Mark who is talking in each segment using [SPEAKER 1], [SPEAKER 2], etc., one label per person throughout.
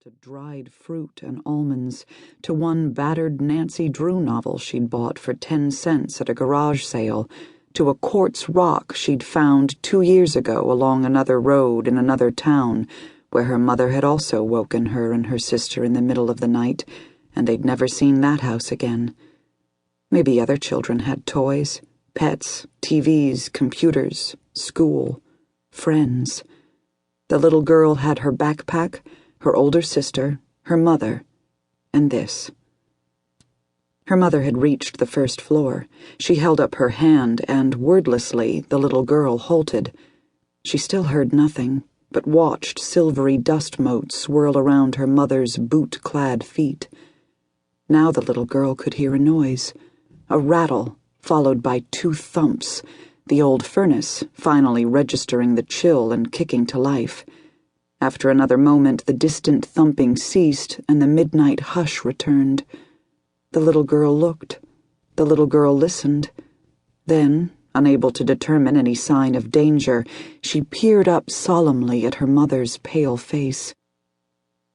[SPEAKER 1] to dried fruit and almonds, to one battered Nancy Drew novel she'd bought for 10 cents at a garage sale, to a quartz rock she'd found 2 years ago along another road in another town, where her mother had also woken her and her sister in the middle of the night, and they'd never seen that house again. Maybe other children had toys, pets, TVs, computers, school, friends. The little girl had her backpack, her older sister, her mother, and this. Her mother had reached the first floor. She held up her hand, and wordlessly the little girl halted. She still heard nothing, but watched silvery dust motes swirl around her mother's boot-clad feet. Now the little girl could hear a noise, a rattle, followed by 2 thumps, the old furnace finally registering the chill and kicking to life. After another moment, the distant thumping ceased, and the midnight hush returned. The little girl looked. The little girl listened. Then, unable to determine any sign of danger, she peered up solemnly at her mother's pale face.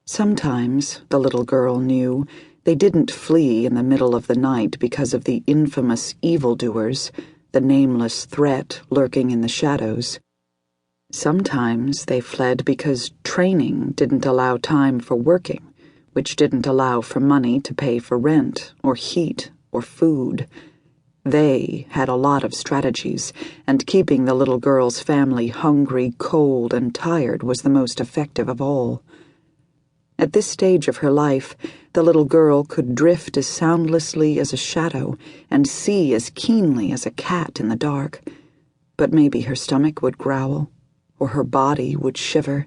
[SPEAKER 1] Sometimes, the little girl knew, they didn't flee in the middle of the night because of the infamous evildoers, the nameless threat lurking in the shadows. Sometimes they fled because training didn't allow time for working, which didn't allow for money to pay for rent, or heat, or food. They had a lot of strategies, and keeping the little girl's family hungry, cold, and tired was the most effective of all. At this stage of her life, the little girl could drift as soundlessly as a shadow and see as keenly as a cat in the dark. But maybe her stomach would growl, or her body would shiver.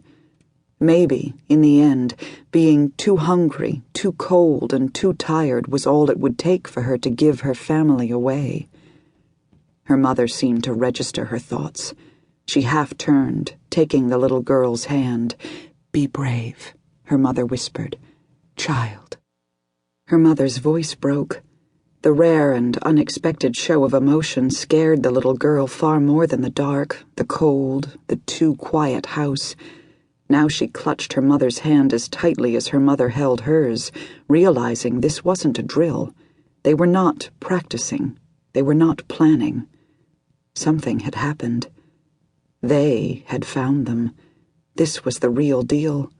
[SPEAKER 1] Maybe, in the end, being too hungry, too cold, and too tired was all it would take for her to give her family away. Her mother seemed to register her thoughts. She half-turned, taking the little girl's hand. "Be brave," her mother whispered. "Child." Her mother's voice broke. The rare and unexpected show of emotion scared the little girl far more than the dark, the cold, the too quiet house. Now she clutched her mother's hand as tightly as her mother held hers, realizing this wasn't a drill. They were not practicing. They were not planning. Something had happened. They had found them. This was the real deal.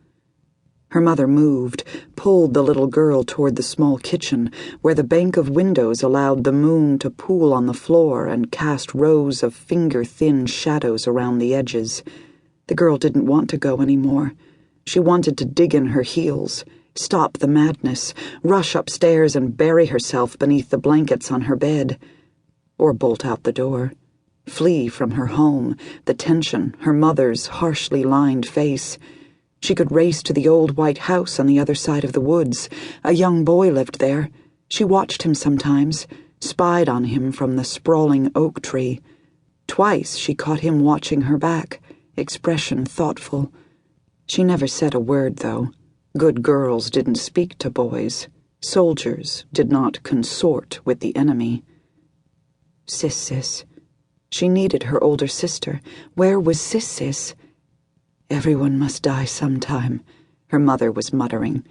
[SPEAKER 1] Her mother moved, pulled the little girl toward the small kitchen, where the bank of windows allowed the moon to pool on the floor and cast rows of finger-thin shadows around the edges. The girl didn't want to go anymore. She wanted to dig in her heels, stop the madness, rush upstairs and bury herself beneath the blankets on her bed. Or bolt out the door. Flee from her home, the tension, her mother's harshly lined face. She could race to the old white house on the other side of the woods. A young boy lived there. She watched him sometimes, spied on him from the sprawling oak tree. Twice she caught him watching her back, expression thoughtful. She never said a word, though. Good girls didn't speak to boys. Soldiers did not consort with the enemy. Sis. She needed her older sister. Where was Sis? "Everyone must die sometime," her mother was muttering.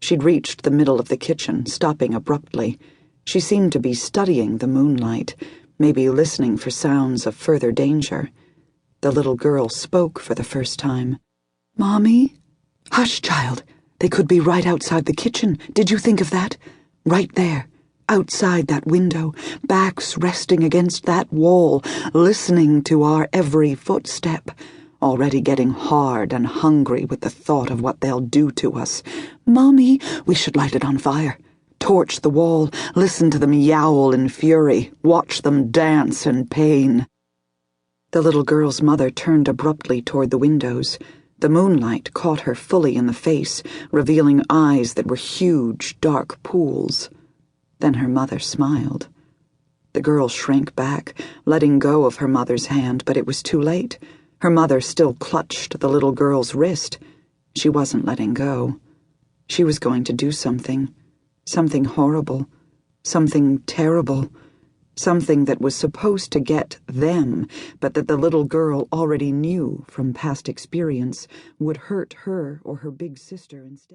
[SPEAKER 1] She'd reached the middle of the kitchen, stopping abruptly. She seemed to be studying the moonlight, maybe listening for sounds of further danger. The little girl spoke for the first time. "Mommy?" "Hush, child. They could be right outside the kitchen. Did you think of that? Right there, outside that window, backs resting against that wall, listening to our every footstep. Already getting hard and hungry with the thought of what they'll do to us. Mommy, we should light it on fire. Torch the wall, listen to them yowl in fury, watch them dance in pain." The little girl's mother turned abruptly toward the windows. The moonlight caught her fully in the face, revealing eyes that were huge, dark pools. Then her mother smiled. The girl shrank back, letting go of her mother's hand, but it was too late. Her mother still clutched the little girl's wrist. She wasn't letting go. She was going to do something. Something horrible. Something terrible. Something that was supposed to get them, but that the little girl already knew from past experience would hurt her or her big sister instead.